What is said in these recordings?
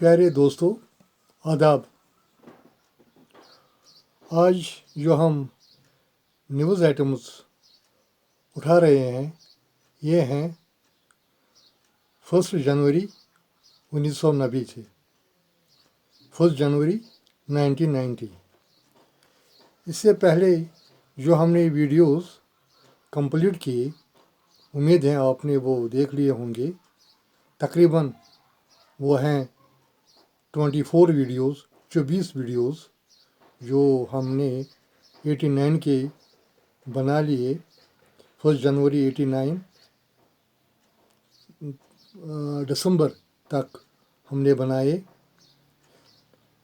प्यारे दोस्तों, आदाब। आज जो हम न्यूज़ आइटम्स उठा रहे हैं ये हैं 1 जनवरी 1990 से 1 जनवरी 1990। इससे पहले जो हमने वीडियोस कंप्लीट किए, उम्मीद है आपने वो देख लिए होंगे। तकरीबन वो हैं 24 वीडियोस जो हमने 89 के बना लिए। 1 जनवरी 89 दिसंबर तक हमने बनाए।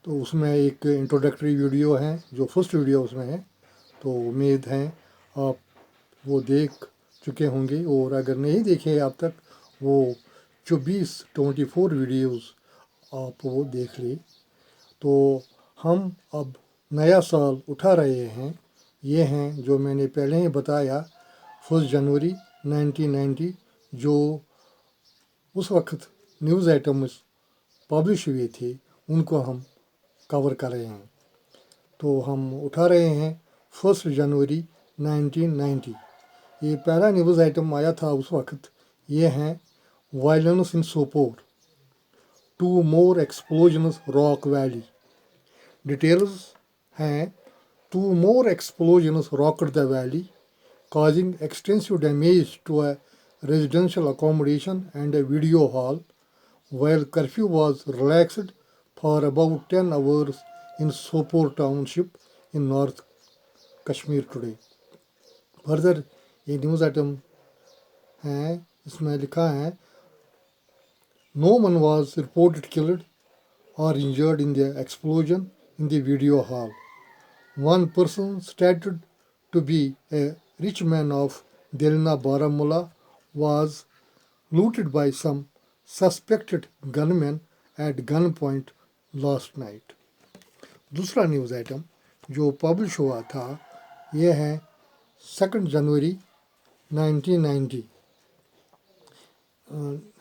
तो उसमें एक इंट्रोडक्टरी वीडियो है जो फर्स्ट वीडियो उसमें है, तो उम्मीद है आप वो देख चुके होंगे, और अगर नहीं देखे अब तक वो 24 वीडियोस आप वो देख ले। तो हम अब नया साल उठा रहे हैं। ये हैं जो मैंने पहले ही बताया 1 जनवरी 1990 जो उस वक्त न्यूज़ आइटम्स पब्लिश हुए थे, उनको हम कवर कर रहे हैं। तो हम उठा रहे हैं 1 जनवरी 1990। ये पहला न्यूज़ आइटम आया था उस वक्त। ये हैं violence in Sopore, 2 more explosions rock valley. Details हैं 2 more explosions rocked the valley, causing extensive damage to a residential accommodation and a video hall, while curfew was relaxed for about 10 hours in Sopore Township in North Kashmir today. Further ये news item है, इसमें लिखा है no one was reported killed or injured in the explosion in the video hall. One person stated to be a rich man of Delna Baramulla was looted by some suspected gunmen at gunpoint last night. दूसरा news item जो publish हुआ था ये है 2 जनवरी 1990।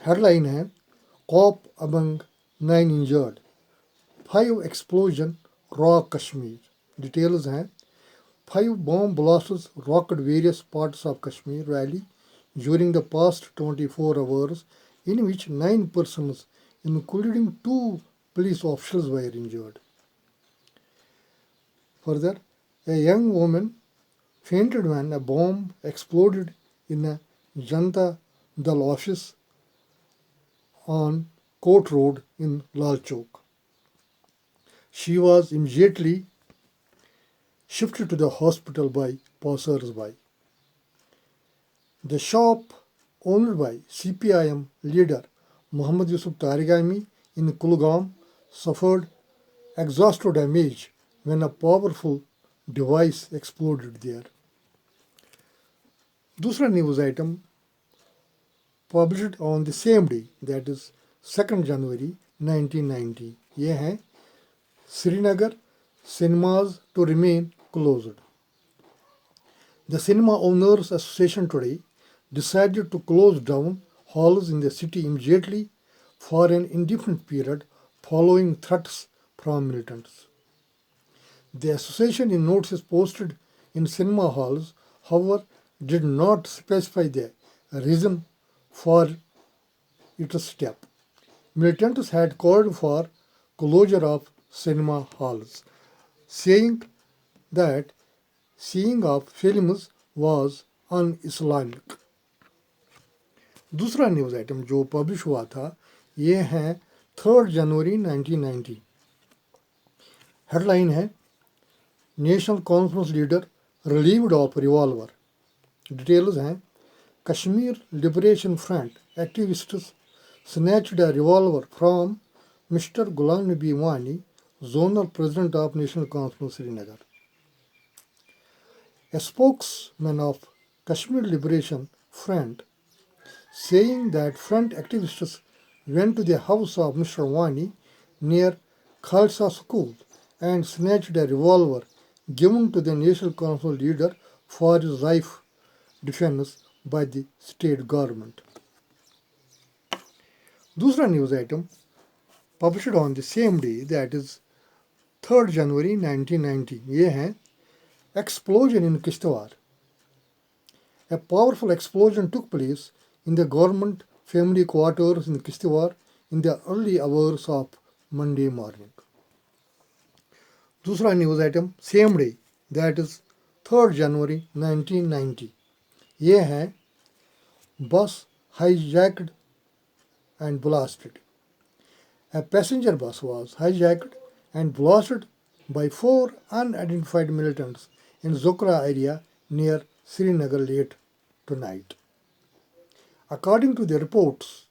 Headline है Cop among 9 injured, 5 explosion rock Kashmir. Details हैं 5 bomb blasts rocked various parts of Kashmir Valley during the past 24 hours, in which 9 persons, including 2 police officials, were injured. Further, a young woman fainted when a bomb exploded in a Janta Dal office on Court Road in Lal Chowk. She was immediately shifted to the hospital by passers-by. The shop owned by CPIM leader Muhammad Yusuf Tarigami in Kulgam suffered exhaust damage when a powerful device exploded there. दूसरा news item published on the same day, that is 2 January 1990. ये हैं Srinagar cinemas to remain closed. The Cinema Owners Association today decided to close down halls in the city immediately for an indefinite period following threats from militants. The association, in notices posted in cinema halls, however, did not specify the reason for its step. Militants had called for closure of cinema halls, saying that seeing of films was un-Islamic. दूसरा news item जो publish हुआ था ये है 3 जनवरी 1990। Headline है national conference leader relieved of revolver. Details हैं Kashmir liberation front activists snatched a revolver from Mr. Ghulam Nabi Wani, zonal president of National Conference Srinagar. A spokesman of Kashmir Liberation Front saying that front activists went to the house of Mr. Wani near Khalsa School and snatched a revolver given to the National Council leader for his life defense by the state government. दूसरा news item published on the same day, that is 3rd January 1990. ये हैं explosion in Kishtwar. A powerful explosion took place in the government family quarters in Kishtwar in the early hours of Monday morning. दूसरा news item same day, that is 3rd January 1990. ये है bus hijacked and blasted. A passenger bus was hijacked and blasted by 4 unidentified militants in Zokra area near Srinagar late tonight. According to the reports,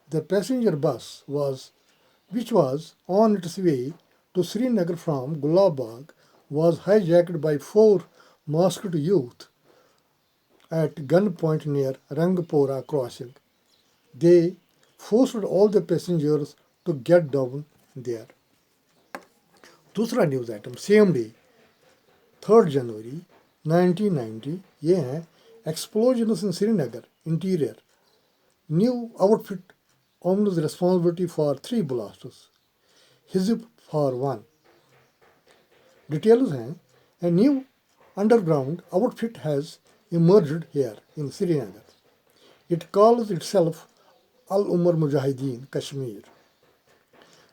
the passenger bus which was on its way to Srinagar from Gulabagh was hijacked by 4 masked youth at gunpoint near Rangpora crossing. They forced all the passengers to get down there. दूसरा news item same day 3rd January 1990. ये है explosions in Srinagar interior. New outfit owns responsibility for 3 blasters. Hizb for 1. Details हैं a new underground outfit has emerged here in Srinagar. It calls itself Al Umar Mujahideen Kashmir.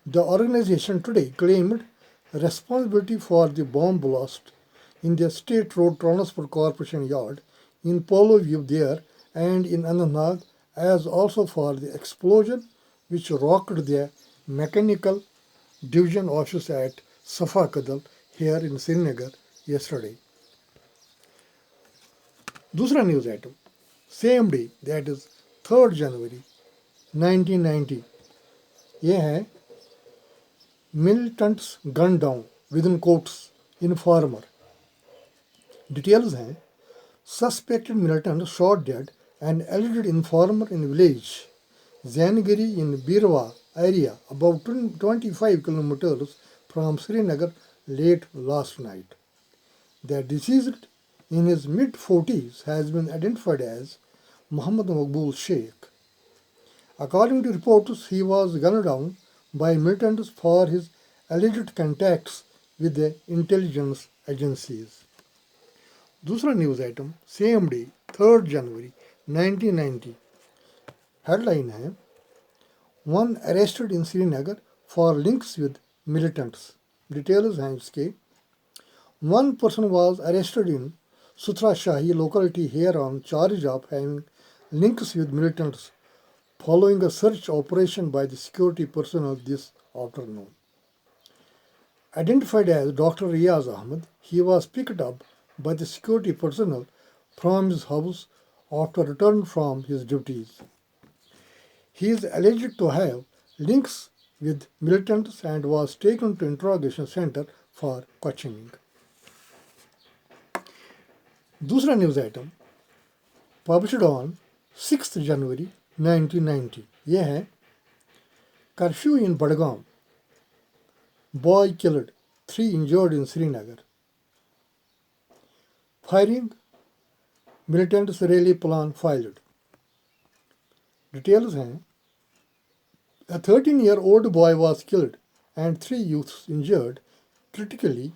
The organization today claimed responsibility for the bomb blast in the State Road Transport Corporation yard in Polo View there and in Anantnag, as also for the explosion which rocked the mechanical division office at Safa Kadal here in Srinagar yesterday. दूसरा news item same day, that is 3rd January 1990. ये है militants gunned down within quotes informer. Details हैं suspected militant shot dead an alleged informer in village Zaingiri in Birwa area about 25 kilometers from Srinagar late last night. The deceased in his mid-40s has been identified as Muhammad Maqbool Sheikh. According to reports, he was gunned down by militants for his alleged contacts with the intelligence agencies. दूसरा news item same day 3rd January 1990. Headline है One arrested in Srinagar for links with militants. Details हैं इसके. One person was arrested in Sutra Shahi locality here on charge of having links with militants following a search operation by the security personnel this afternoon. Identified as Dr. Riaz Ahmed, he was picked up by the security personnel from his house after return from his duties. He is alleged to have links with militants and was taken to interrogation center for questioning. दूसरा news item published on 6th January 1990. यह है curfew in Budgam. Boy killed, 3 injured in Srinagar. Firing, militants rally plan filed. Details हैं a 13-year-old boy was killed and 3 youths injured critically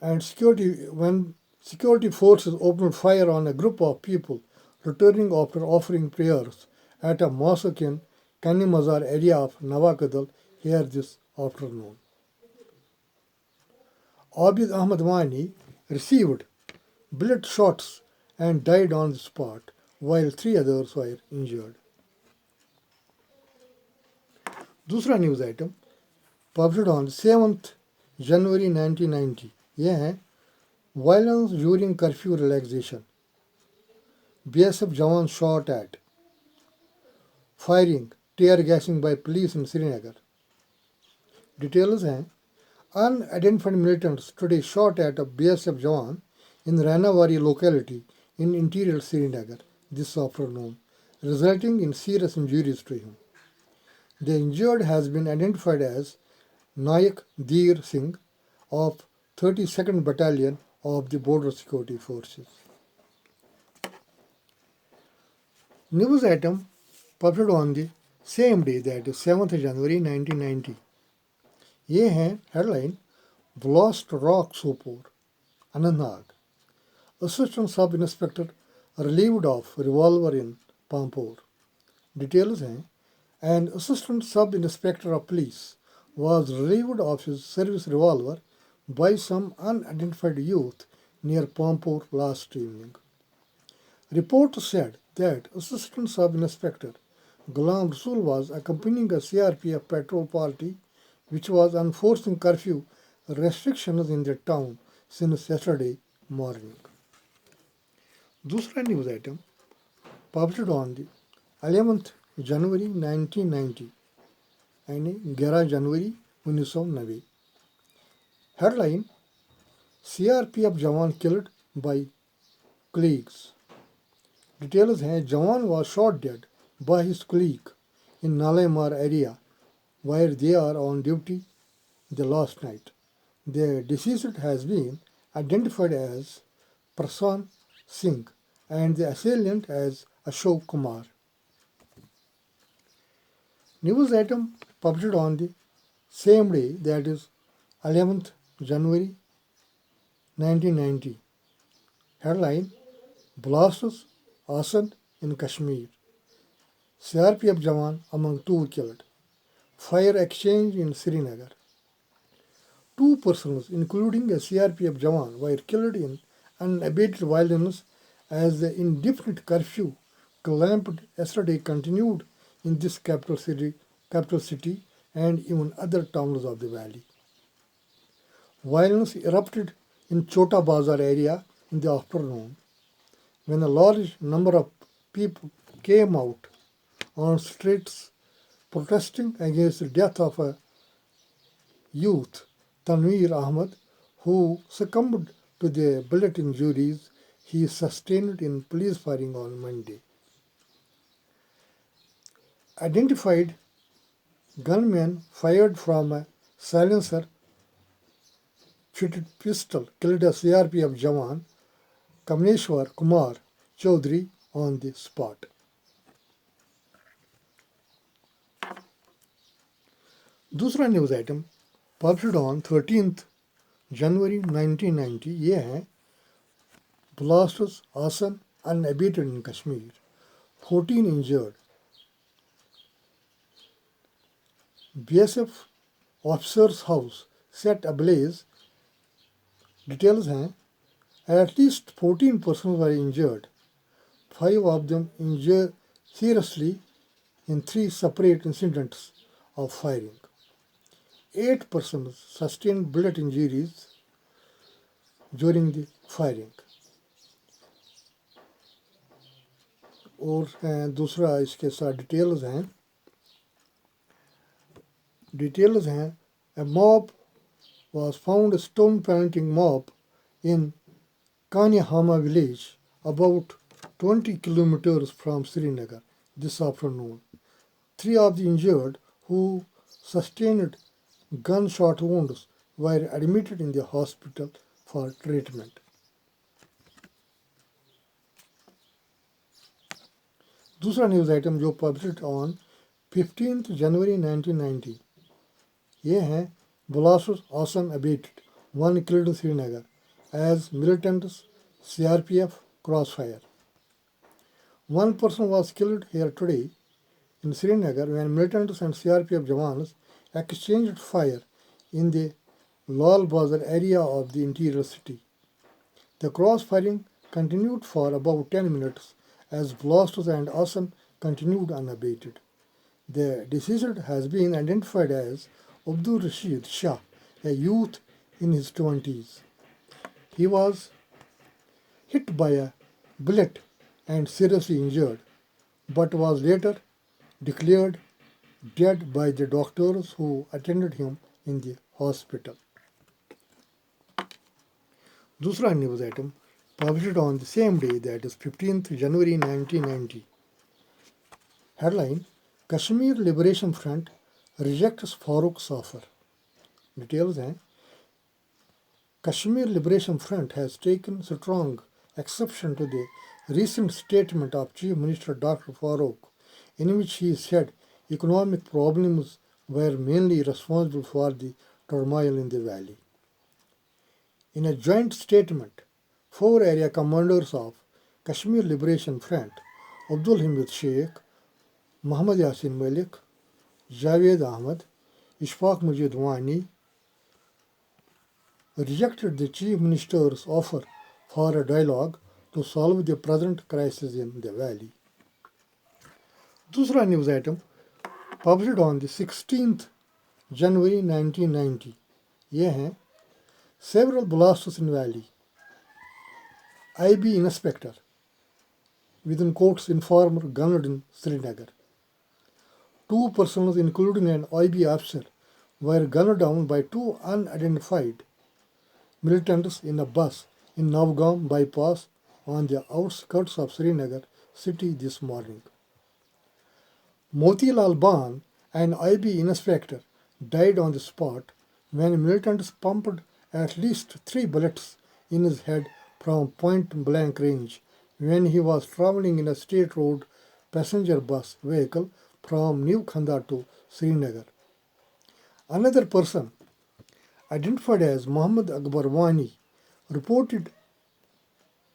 and security forces opened fire on a group of people returning after offering prayers at a mosque in Kanimazar area of Navakadal here this afternoon. Abid Ahmad Wani received bullet shots and died on the spot, while 3 others were injured. दूसरा news item published on 7th January 1990. यह है violence during curfew relaxation. BSF jawan shot at. Firing, tear gassing by police in Srinagar. Details हैं unidentified militants today shot at a BSF jawan in Ranawari locality in interior Srinagar this afternoon, resulting in serious injuries to him. The injured has been identified as Nayak Dheer Singh of 32nd Battalion of the Border Security Forces. News item published on the same day, that is 7th January 1990. ये है headline, Blast Rock Sopor, Anandnag. Assistant Sub Inspector relieved of revolver in Pampur. Details हैं, an Assistant Sub Inspector of Police was relieved of his service revolver by some unidentified youth near Pampur last evening. Reports said that Assistant Sub-Inspector Ghulam Rasul was accompanying a CRPF patrol party which was enforcing curfew restrictions in the town since yesterday morning. दूसरा news item published on the 11th January 1990 यानी 11 जनवरी 1990. Headline, CRPF जवान killed by colleagues. Details हैं, जवान was shot dead by his colleague in Nalemar area where they are on duty the last night. The deceased has been identified as Prasan Singh and the assailant as Ashok Kumar. News item published on the same day, that is 11th January 1990. Headline, Blasts arson in Kashmir. CRPF Jawan among two killed. Fire exchange in Srinagar. Two persons, including a CRPF Jawan, were killed in unabated violence as the indefinite curfew clamped yesterday continued in this capital city and even other towns of the valley. Violence erupted in Chota Bazar area in the afternoon when a large number of people came out on streets protesting against the death of a youth, Tanveer Ahmed, who succumbed to the bullet injuries he sustained in police firing on Monday. Identified gunmen fired from a silencer-fitted pistol killed a CRPF Jawan, Kamleshwar Kumar Chaudhary, on the spot. दूसरा news item published on 13th January 1990 ये है, Blasters arson unabated in Kashmir, 14 injured. BSF officer's house set ablaze. Details हैं, at least 14 persons were injured, 5 of them injured seriously in 3 separate incidents of firing. 8 persons sustained bullet injuries during the firing. और दूसरा इसके साथ details हैं, a mob was found, a stone planting mob in Kanyahama village about 20 kilometers from Srinagar this afternoon. 3 of the injured who sustained gunshot wounds were admitted in the hospital for treatment. दूसरा news item जो published on 15th January 1990 ये है, Blasters arson abated, 1 killed in Srinagar as militants CRPF crossfire. 1 person was killed here today in Srinagar when militants and CRPF Jawans exchanged fire in the Lal Bazar area of the interior city. The crossfiring continued for about 10 minutes as blasters and arson continued unabated. The deceased has been identified as Abdul Rashid Shah, a youth in his 20s. He was hit by a bullet and seriously injured, but was later declared dead by the doctors who attended him in the hospital. दूसरा news item published on the same day, that is 15th January 1990. Headline, Kashmir Liberation Front rejects Farooq's offer. Details हैं, Kashmir Liberation Front has taken strong exception to the recent statement of Chief Minister Dr. Farooq, in which he said economic problems were mainly responsible for the turmoil in the valley. In a joint statement, four area commanders of Kashmir Liberation Front, Abdul Hamid Sheikh, Muhammad Yasin Malik, Javed Ahmad, Ishfaq Mujid Wani, rejected the Chief Minister's offer for a dialogue to solve the present crisis in the valley. दूसरा news item published on the 16th January 1990 ये हैं several blasts in valley, IB inspector within quotes informer gunned in Srinagar. Two persons including an IB officer were gunned down by two unidentified militants in a bus in Navgam bypass on the outskirts of Srinagar city this morning. Motilal Ban, an IB inspector, died on the spot when militants pumped at least 3 bullets in his head from point-blank range when he was traveling in a state road passenger bus vehicle from New Khanda to Srinagar. Another person, identified as Muhammad Akbar Wani, reported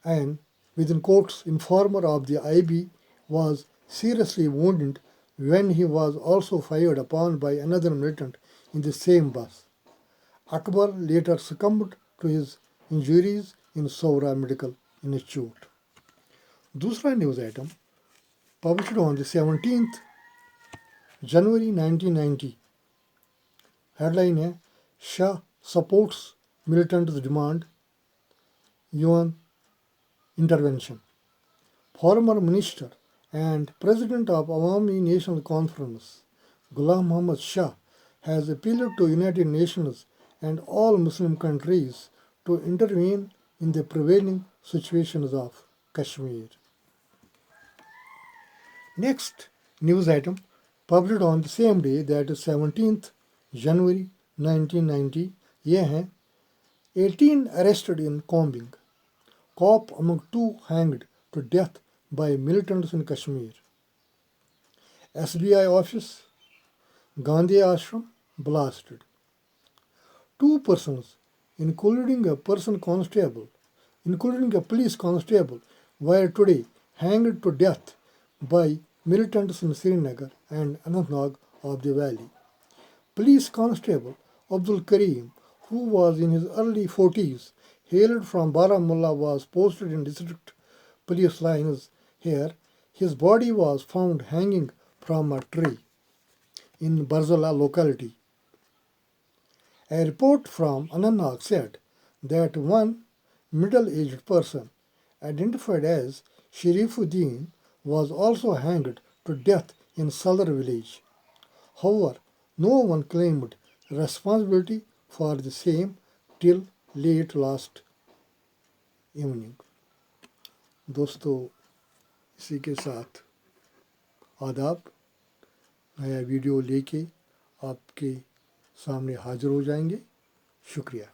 and, within quotes, informer of the IB was seriously wounded when he was also fired upon by another militant in the same bus. Akbar later succumbed to his injuries in Saura Medical Institute. दूसरा news item published on the 17th January 1990 headline है Shah supports militants demand UN intervention. Former Minister and President of Awami National Conference, Ghulam Muhammad Shah, has appealed to United Nations and all Muslim countries to intervene in the prevailing situations of Kashmir. Next news item, published on the same day, that is 17th January 1990, ये हैं 18 arrested in combing, cop among 2 hanged to death by militants in Kashmir. SBI office, Gandhi Ashram blasted. 2 persons, including a police constable, were today hanged to death by militants in Srinagar and Anantnag of the valley. Police constable Abdul Karim, who was in his early 40s, hailed from Baramulla, was posted in district police lines here. His body was found hanging from a tree in Barzala locality. A report from Anantnag said that one middle-aged person, identified as Sharifuddin, was also hanged to death in Salar village. However, no one claimed responsibility for the same till late last evening. दोस्तों, इसी के साथ आदाब, नया video लेके आपके सामने हाजिर हो जाएंगे। शुक्रिया।